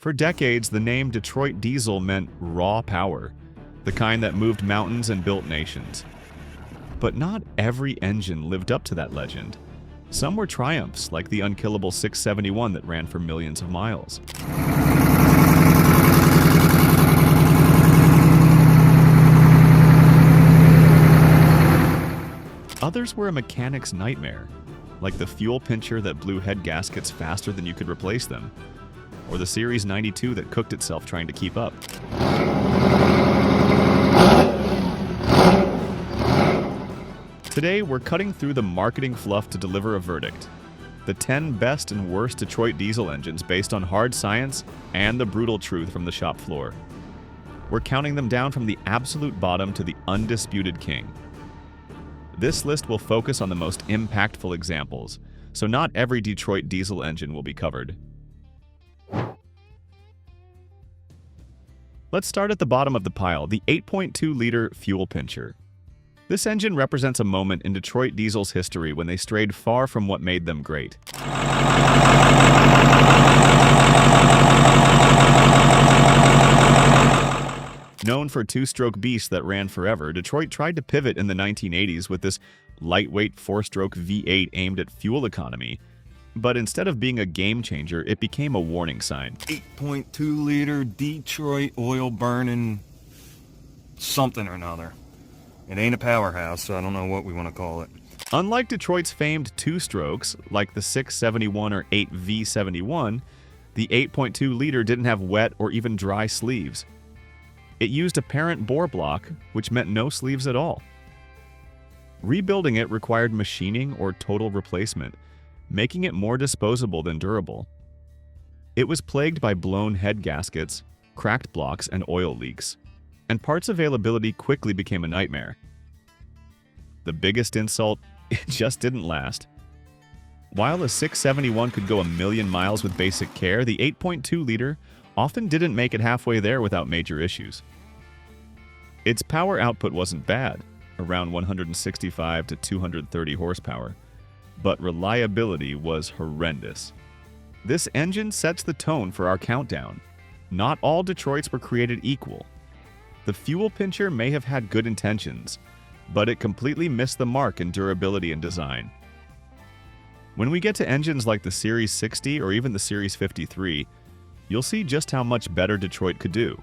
For decades, the name Detroit diesel meant raw power, the kind that moved mountains and built nations. But not every engine lived up to that legend. Some were triumphs, like the unkillable 671 that ran for millions of miles. Others were a mechanic's nightmare, like the fuel pincher that blew head gaskets faster than you could replace them, or the Series 92 that cooked itself trying to keep up. Today, we're cutting through the marketing fluff to deliver a verdict. The 10 best and worst Detroit diesel engines based on hard science and the brutal truth from the shop floor. We're counting them down from the absolute bottom to the undisputed king. This list will focus on the most impactful examples, so not every Detroit diesel engine will be covered. Let's start at the bottom of the pile, the 8.2-liter fuel pincher. This engine represents a moment in Detroit diesel's history when they strayed far from what made them great. Known for two-stroke beasts that ran forever, Detroit tried to pivot in the 1980s with this lightweight four-stroke V8 aimed at fuel economy. But instead of being a game-changer, it became a warning sign. 8.2-liter Detroit oil-burning something or another. It ain't a powerhouse, so I don't know what we want to call it. Unlike Detroit's famed two-strokes, like the 671 or 8V71, the 8.2-liter didn't have wet or even dry sleeves. It used a parent bore block, which meant no sleeves at all. Rebuilding it required machining or total replacement, making it more disposable than durable. It was plagued by blown head gaskets, cracked blocks, and oil leaks, and parts availability quickly became a nightmare. The biggest insult, it just didn't last. While a 671 could go a million miles with basic care, the 8.2-liter often didn't make it halfway there without major issues. Its power output wasn't bad, around 165 to 230 horsepower, but reliability was horrendous. This engine sets the tone for our countdown. Not all Detroits were created equal. The fuel pincher may have had good intentions, but it completely missed the mark in durability and design. When we get to engines like the Series 60 or even the Series 53, you'll see just how much better Detroit could do.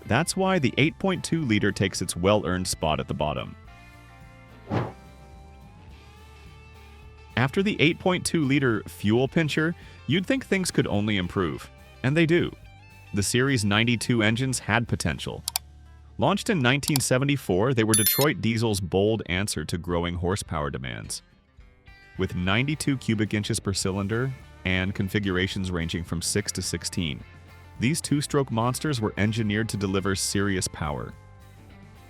That's why the 8.2-liter takes its well-earned spot at the bottom. After the 8.2-liter fuel pincher, you'd think things could only improve, and they do. The Series 92 engines had potential. Launched in 1974, they were Detroit Diesel's bold answer to growing horsepower demands. With 92 cubic inches per cylinder and configurations ranging from 6 to 16, these two-stroke monsters were engineered to deliver serious power.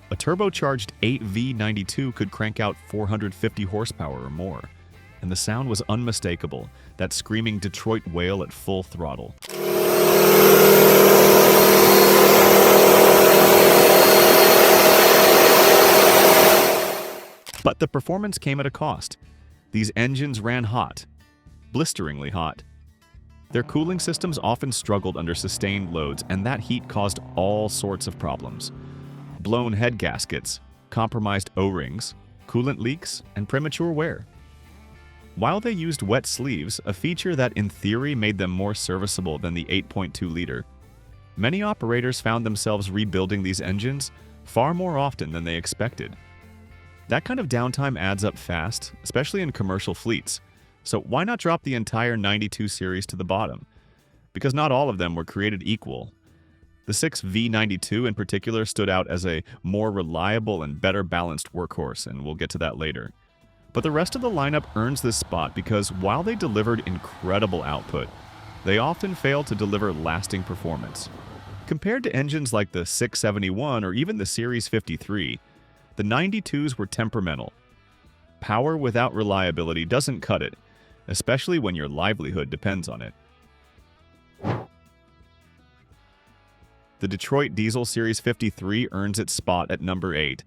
A turbocharged 8V92 could crank out 450 horsepower or more, and the sound was unmistakable, that screaming Detroit wail at full throttle. But the performance came at a cost. These engines ran hot, blisteringly hot. Their cooling systems often struggled under sustained loads, and that heat caused all sorts of problems. Blown head gaskets, compromised O-rings, coolant leaks, and premature wear. While they used wet sleeves, a feature that in theory made them more serviceable than the 8.2-liter, many operators found themselves rebuilding these engines far more often than they expected. That kind of downtime adds up fast, especially in commercial fleets, so why not drop the entire 92 series to the bottom? Because not all of them were created equal. The 6V92 in particular stood out as a more reliable and better balanced workhorse, and we'll get to that later. But the rest of the lineup earns this spot because while they delivered incredible output, they often failed to deliver lasting performance. Compared to engines like the 671 or even the Series 53, the 92s were temperamental. Power without reliability doesn't cut it, especially when your livelihood depends on it. The Detroit Diesel Series 53 earns its spot at number 8,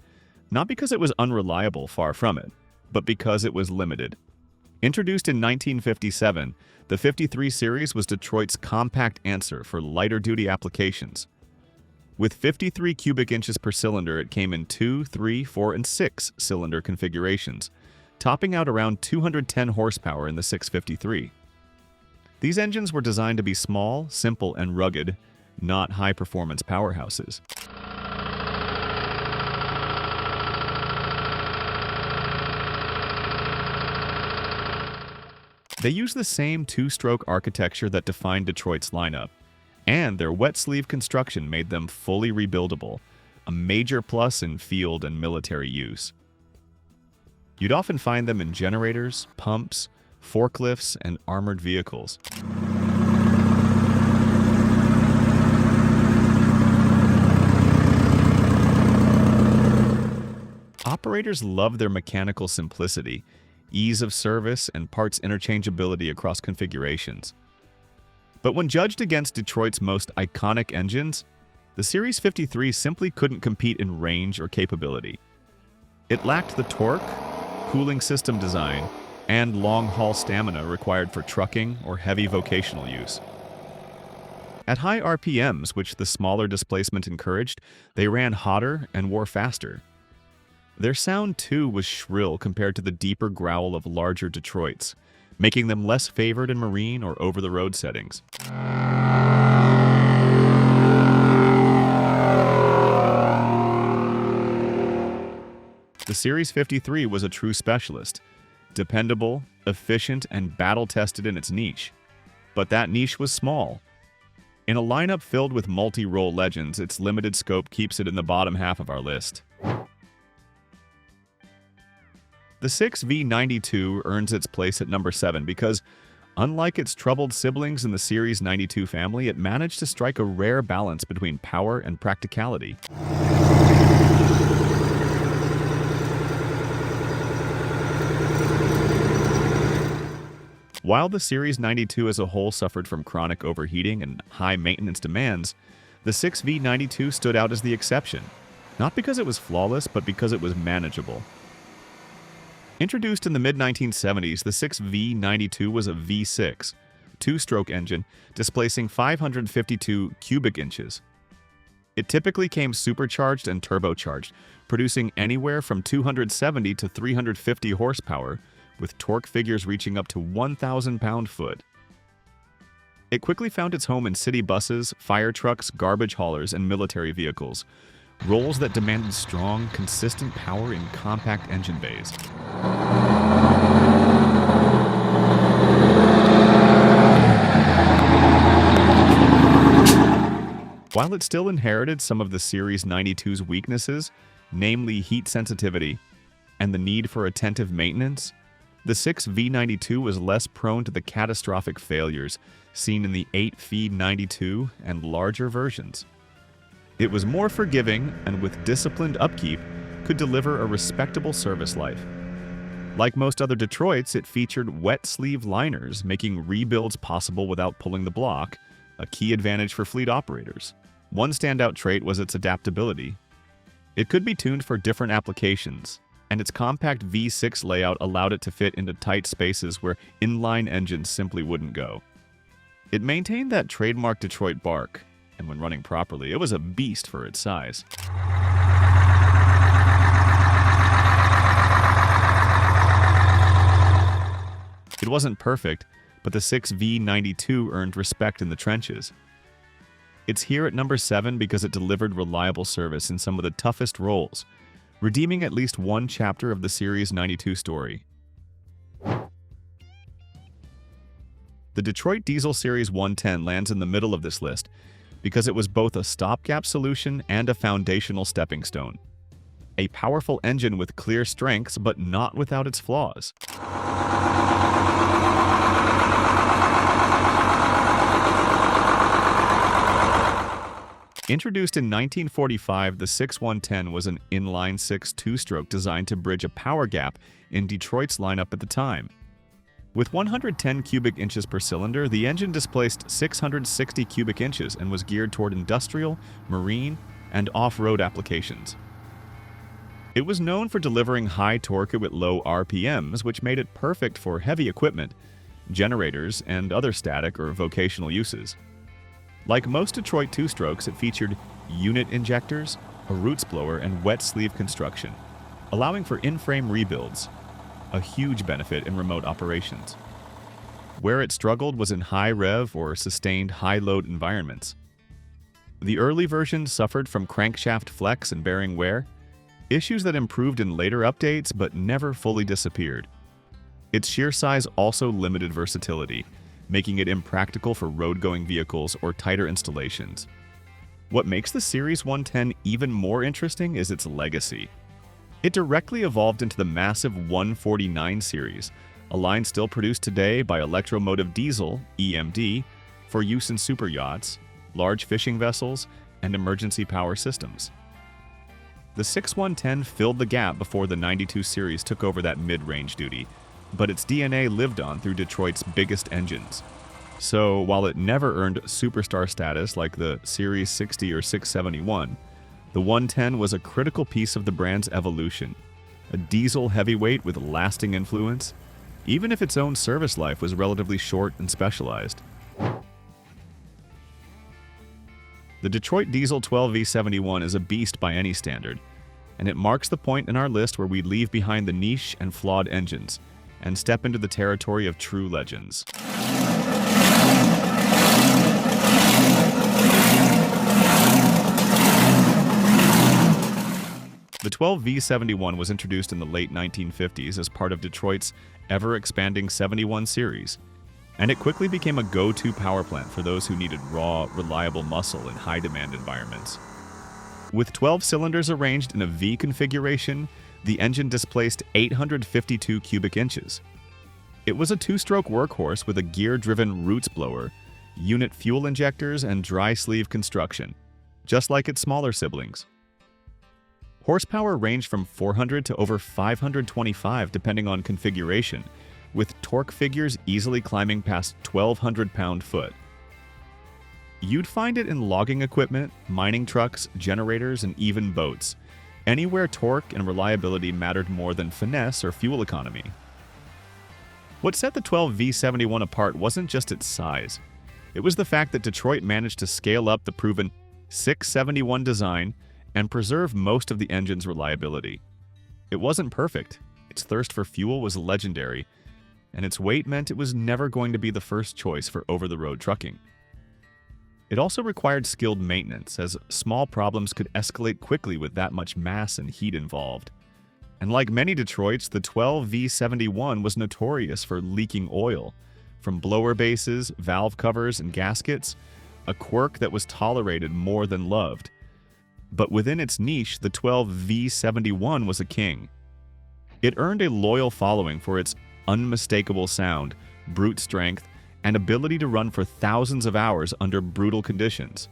not because it was unreliable, far from it, but because it was limited. Introduced in 1957, the 53 series was Detroit's compact answer for lighter-duty applications. With 53 cubic inches per cylinder, it came in 2, 3, 4, and 6 cylinder configurations, topping out around 210 horsepower in the 653. These engines were designed to be small, simple, and rugged, not high-performance powerhouses. They used the same two-stroke architecture that defined Detroit's lineup, and their wet sleeve construction made them fully rebuildable, a major plus in field and military use. You'd often find them in generators, pumps, forklifts, and armored vehicles. Operators love their mechanical simplicity, ease of service, and parts interchangeability across configurations. But when judged against Detroit's most iconic engines, the Series 53 simply couldn't compete in range or capability. It lacked the torque, cooling system design, and long-haul stamina required for trucking or heavy vocational use. At high RPMs, which the smaller displacement encouraged, they ran hotter and wore faster. Their sound, too, was shrill compared to the deeper growl of larger Detroits, making them less favored in marine or over-the-road settings. The Series 53 was a true specialist, dependable, efficient, and battle-tested in its niche. But that niche was small. In a lineup filled with multi-role legends, its limited scope keeps it in the bottom half of our list. The 6V92 earns its place at number 7 because, unlike its troubled siblings in the Series 92 family, it managed to strike a rare balance between power and practicality. While the Series 92 as a whole suffered from chronic overheating and high maintenance demands, the 6V92 stood out as the exception, not because it was flawless, but because it was manageable. Introduced in the mid-1970s, the 6V92 was a V6, two-stroke engine displacing 552 cubic inches. It typically came supercharged and turbocharged, producing anywhere from 270 to 350 horsepower, with torque figures reaching up to 1,000 pound-foot. It quickly found its home in city buses, fire trucks, garbage haulers, and military vehicles, roles that demanded strong, consistent power in compact engine bays. While it still inherited some of the Series 92's weaknesses, namely heat sensitivity and the need for attentive maintenance, the 6V92 was less prone to the catastrophic failures seen in the 8V92 and larger versions. It was more forgiving and, with disciplined upkeep, could deliver a respectable service life. Like most other Detroits, it featured wet sleeve liners, making rebuilds possible without pulling the block, a key advantage for fleet operators. One standout trait was its adaptability. It could be tuned for different applications, and its compact V6 layout allowed it to fit into tight spaces where inline engines simply wouldn't go. It maintained that trademark Detroit bark, and when running properly, it was a beast for its size. It wasn't perfect, but the 6V92 earned respect in the trenches. It's here at number 7 because it delivered reliable service in some of the toughest roles, redeeming at least one chapter of the Series 92 story. The Detroit Diesel Series 110 lands in the middle of this list because it was both a stopgap solution and a foundational stepping stone. A powerful engine with clear strengths, but not without its flaws. Introduced in 1945, the 6110 was an inline-six two-stroke designed to bridge a power gap in Detroit's lineup at the time. With 110 cubic inches per cylinder, the engine displaced 660 cubic inches and was geared toward industrial, marine, and off-road applications. It was known for delivering high torque at low RPMs, which made it perfect for heavy equipment, generators, and other static or vocational uses. Like most Detroit two-strokes, it featured unit injectors, a roots blower, and wet sleeve construction, allowing for in-frame rebuilds, a huge benefit in remote operations. Where it struggled was in high rev or sustained high load environments. The early versions suffered from crankshaft flex and bearing wear, issues that improved in later updates but never fully disappeared. Its sheer size also limited versatility, making it impractical for road-going vehicles or tighter installations. What makes the Series 110 even more interesting is its legacy. It directly evolved into the massive 149 series, a line still produced today by Electromotive Diesel, EMD, for use in super yachts, large fishing vessels, and emergency power systems. The 6110 filled the gap before the 92 series took over that mid-range duty, but its DNA lived on through Detroit's biggest engines. So while it never earned superstar status like the Series 60 or 671, the 110 was a critical piece of the brand's evolution, a diesel heavyweight with lasting influence, even if its own service life was relatively short and specialized. The Detroit Diesel 12V71 is a beast by any standard, and it marks the point in our list where we leave behind the niche and flawed engines and step into the territory of true legends. The 12V71 was introduced in the late 1950s as part of Detroit's ever-expanding 71 series, and it quickly became a go-to power plant for those who needed raw, reliable muscle in high-demand environments. With 12 cylinders arranged in a V configuration, the engine displaced 852 cubic inches. It was a two-stroke workhorse with a gear-driven roots blower, unit fuel injectors, and dry sleeve construction, just like its smaller siblings. Horsepower ranged from 400 to over 525 depending on configuration, with torque figures easily climbing past 1,200 pound-foot. You'd find it in logging equipment, mining trucks, generators, and even boats, anywhere torque and reliability mattered more than finesse or fuel economy. What set the 12V71 apart wasn't just its size. It was the fact that Detroit managed to scale up the proven 671 design and preserve most of the engine's reliability. It wasn't perfect, its thirst for fuel was legendary, and its weight meant it was never going to be the first choice for over-the-road trucking. It also required skilled maintenance, as small problems could escalate quickly with that much mass and heat involved. And like many Detroits, the 12V71 was notorious for leaking oil, from blower bases, valve covers, and gaskets, a quirk that was tolerated more than loved. But within its niche, the 12V71 was a king. It earned a loyal following for its unmistakable sound, brute strength, and ability to run for thousands of hours under brutal conditions.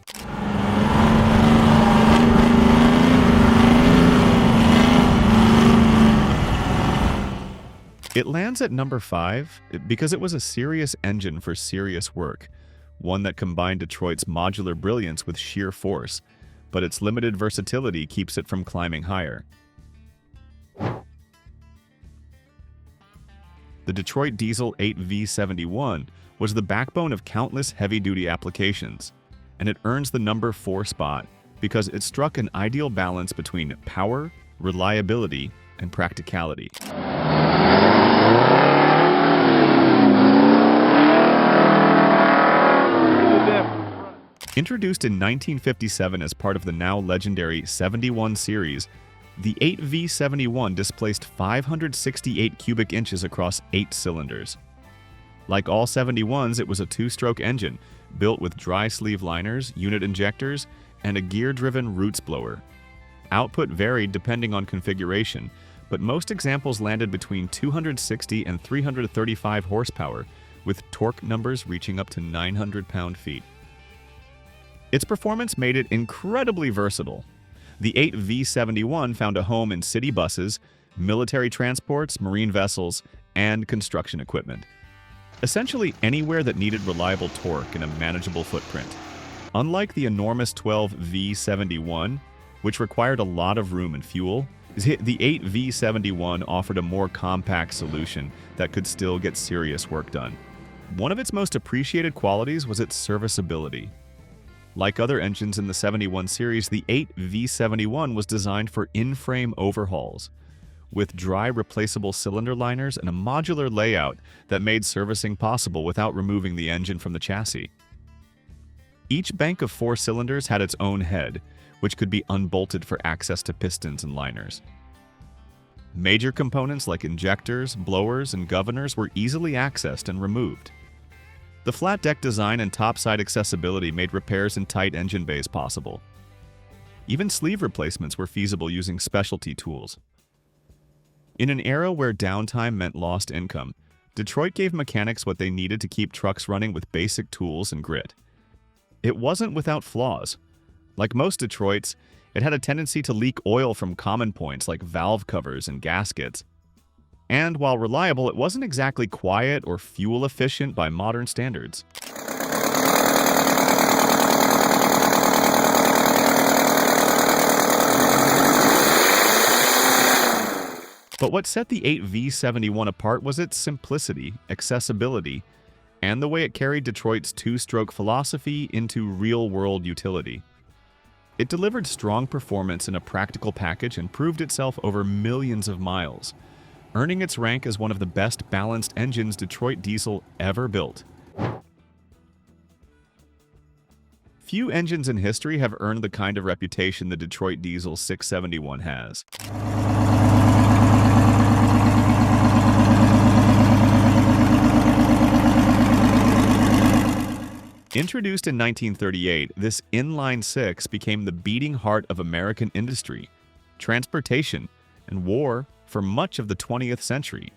It lands at number 5 because it was a serious engine for serious work, one that combined Detroit's modular brilliance with sheer force, but its limited versatility keeps it from climbing higher. The Detroit Diesel 8V71 was the backbone of countless heavy-duty applications, and it earns the number 4 spot because it struck an ideal balance between power, reliability, and practicality. Introduced in 1957 as part of the now legendary 71 series, the 8V71 displaced 568 cubic inches across 8 cylinders. Like all 71s, it was a two-stroke engine, built with dry sleeve liners, unit injectors, and a gear-driven roots blower. Output varied depending on configuration, but most examples landed between 260 and 335 horsepower, with torque numbers reaching up to 900 pound-feet. Its performance made it incredibly versatile. The 8V71 found a home in city buses, military transports, marine vessels, and construction equipment. Essentially anywhere that needed reliable torque and a manageable footprint. Unlike the enormous 12V71, which required a lot of room and fuel, The 8V71 offered a more compact solution that could still get serious work done. One of its most appreciated qualities was its serviceability. Like other engines in the 71 series, the 8V71 was designed for in-frame overhauls, with dry replaceable cylinder liners and a modular layout that made servicing possible without removing the engine from the chassis. Each bank of 4 cylinders had its own head, which could be unbolted for access to pistons and liners. Major components like injectors, blowers, and governors were easily accessed and removed. The flat deck design and topside accessibility made repairs in tight engine bays possible. Even sleeve replacements were feasible using specialty tools. In an era where downtime meant lost income, Detroit gave mechanics what they needed to keep trucks running with basic tools and grit. It wasn't without flaws. Like most Detroits, it had a tendency to leak oil from common points like valve covers and gaskets. And while reliable, it wasn't exactly quiet or fuel efficient by modern standards. But what set the 8V71 apart was its simplicity, accessibility, and the way it carried Detroit's two-stroke philosophy into real-world utility. It delivered strong performance in a practical package and proved itself over millions of miles, earning its rank as one of the best balanced engines Detroit diesel ever built. Few engines in history have earned the kind of reputation the Detroit Diesel 671 has. Introduced in 1938, this inline-six became the beating heart of American industry, transportation, and war for much of the 20th century.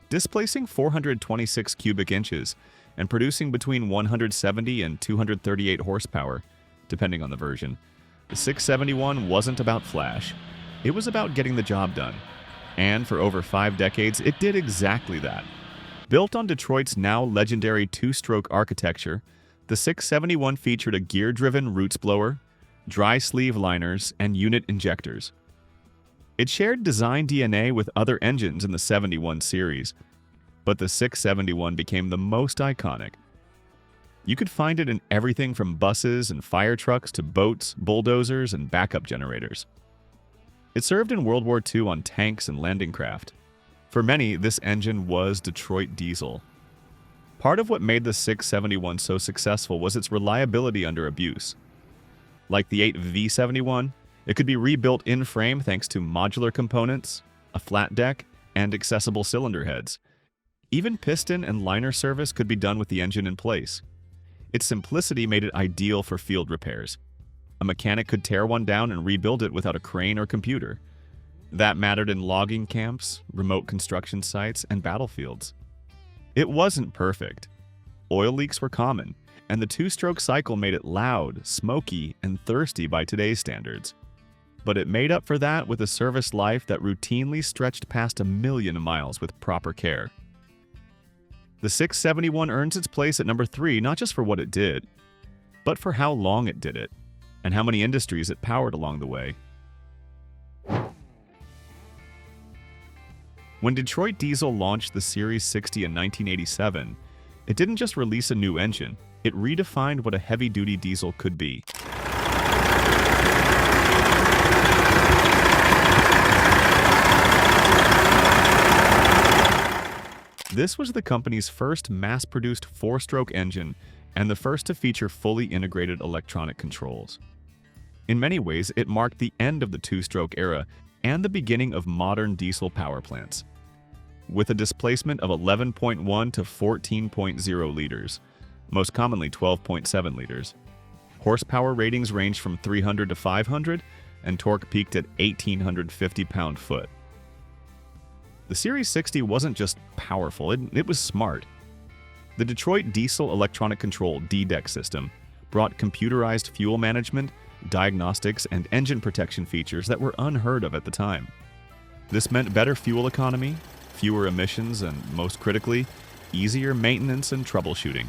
Displacing 426 cubic inches and producing between 170 and 238 horsepower, depending on the version, the 671 wasn't about flash. It was about getting the job done. And for over 5 decades, it did exactly that. Built on Detroit's now legendary two-stroke architecture, the 671 featured a gear-driven roots blower, dry sleeve liners, and unit injectors. It shared design DNA with other engines in the 71 series, but the 671 became the most iconic. You could find it in everything from buses and fire trucks to boats, bulldozers, and backup generators. It served in World War II on tanks and landing craft. For many, this engine was Detroit diesel. Part of what made the 671 so successful was its reliability under abuse. Like the 8V71, it could be rebuilt in-frame thanks to modular components, a flat deck, and accessible cylinder heads. Even piston and liner service could be done with the engine in place. Its simplicity made it ideal for field repairs. A mechanic could tear one down and rebuild it without a crane or computer. That mattered in logging camps, remote construction sites, and battlefields. It wasn't perfect. Oil leaks were common, and the two-stroke cycle made it loud, smoky, and thirsty by today's standards. But it made up for that with a service life that routinely stretched past 1 million miles with proper care. The 671 earns its place at number 3 not just for what it did, but for how long it did it, and how many industries it powered along the way. When Detroit Diesel launched the Series 60 in 1987, it didn't just release a new engine, it redefined what a heavy-duty diesel could be. This was the company's first mass-produced 4-stroke engine and the first to feature fully integrated electronic controls. In many ways, it marked the end of the two-stroke era and the beginning of modern diesel power plants. With a displacement of 11.1 to 14.0 liters, most commonly 12.7 liters. Horsepower ratings ranged from 300 to 500, and torque peaked at 1,850 pound-foot. The Series 60 wasn't just powerful, it was smart. The Detroit Diesel Electronic Control DDEC system brought computerized fuel management, diagnostics, and engine protection features that were unheard of at the time. This meant better fuel economy, fewer emissions, and most critically, easier maintenance and troubleshooting.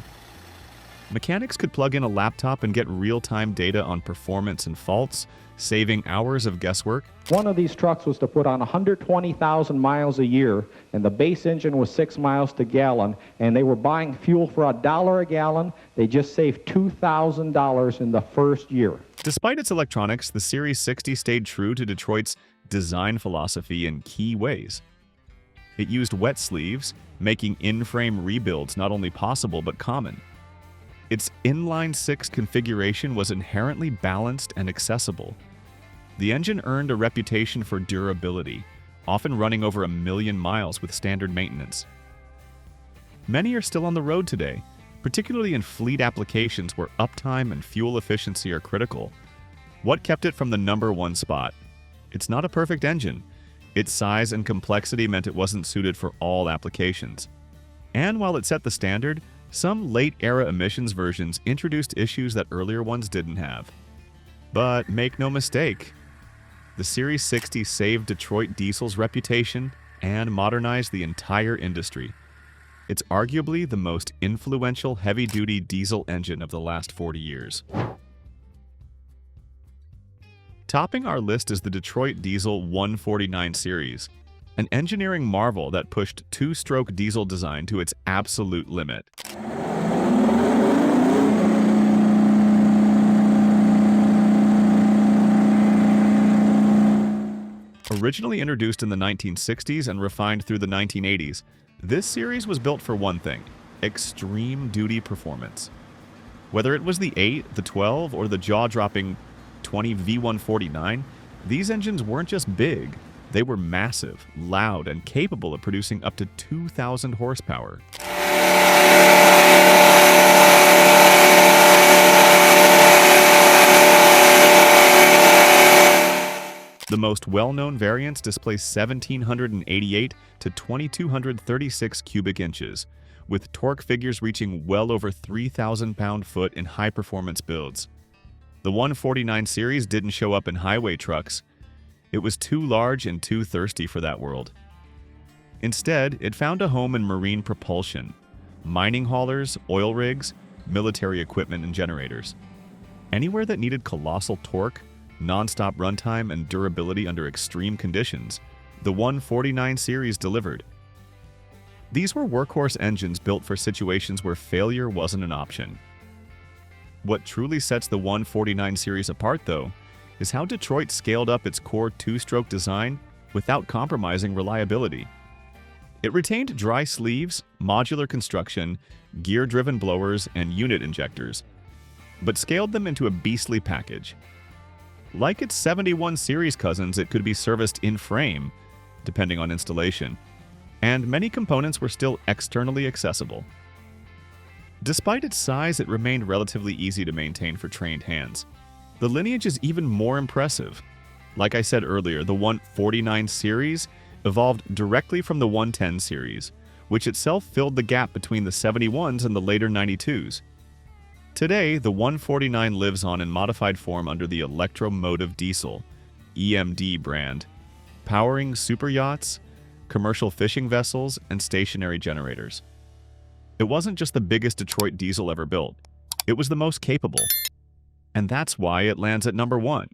Mechanics could plug in a laptop and get real-time data on performance and faults, saving hours of guesswork. One of these trucks was to put on 120,000 miles a year, and the base engine was 6 miles to gallon, and they were buying fuel for $1 a gallon. They just saved $2,000 in the first year. Despite its electronics, the Series 60 stayed true to Detroit's design philosophy in key ways. It used wet sleeves, making in-frame rebuilds not only possible but common. Its inline-six configuration was inherently balanced and accessible. The engine earned a reputation for durability, often running over 1 million miles with standard maintenance. Many are still on the road today, particularly in fleet applications where uptime and fuel efficiency are critical. What kept it from the #1 spot? It's not a perfect engine. Its size and complexity meant it wasn't suited for all applications. And while it set the standard, some late-era emissions versions introduced issues that earlier ones didn't have. But make no mistake, the Series 60 saved Detroit diesel's reputation and modernized the entire industry. It's arguably the most influential heavy-duty diesel engine of the last 40 years. Topping our list is the Detroit Diesel 149 series, an engineering marvel that pushed two-stroke diesel design to its absolute limit. Originally introduced in the 1960s and refined through the 1980s, this series was built for one thing: extreme duty performance. Whether it was the 8, the 12, or the jaw-dropping 20 V149, these engines weren't just big, they were massive, loud, and capable of producing up to 2,000 horsepower. The most well-known variants display 1,788 to 2,236 cubic inches, with torque figures reaching well over 3,000 pound-foot in high-performance builds. The 149 series didn't show up in highway trucks. It was too large and too thirsty for that world. Instead, it found a home in marine propulsion, mining haulers, oil rigs, military equipment, and generators. Anywhere that needed colossal torque, non-stop runtime, and durability under extreme conditions, the 149 series delivered. These were workhorse engines built for situations where failure wasn't an option. What truly sets the 149 series apart, though, is how Detroit scaled up its core two-stroke design without compromising reliability. It retained dry sleeves, modular construction, gear-driven blowers, and unit injectors, but scaled them into a beastly package. Like its 71 series cousins, it could be serviced in-frame, depending on installation, and many components were still externally accessible. Despite its size, it remained relatively easy to maintain for trained hands. The lineage is even more impressive. Like I said earlier, the 149 series evolved directly from the 110 series, which itself filled the gap between the 71s and the later 92s. Today, the 149 lives on in modified form under the Electromotive Diesel (EMD) brand, powering super yachts, commercial fishing vessels, and stationary generators. It wasn't just the biggest Detroit diesel ever built, it was the most capable. And that's why it lands at #1.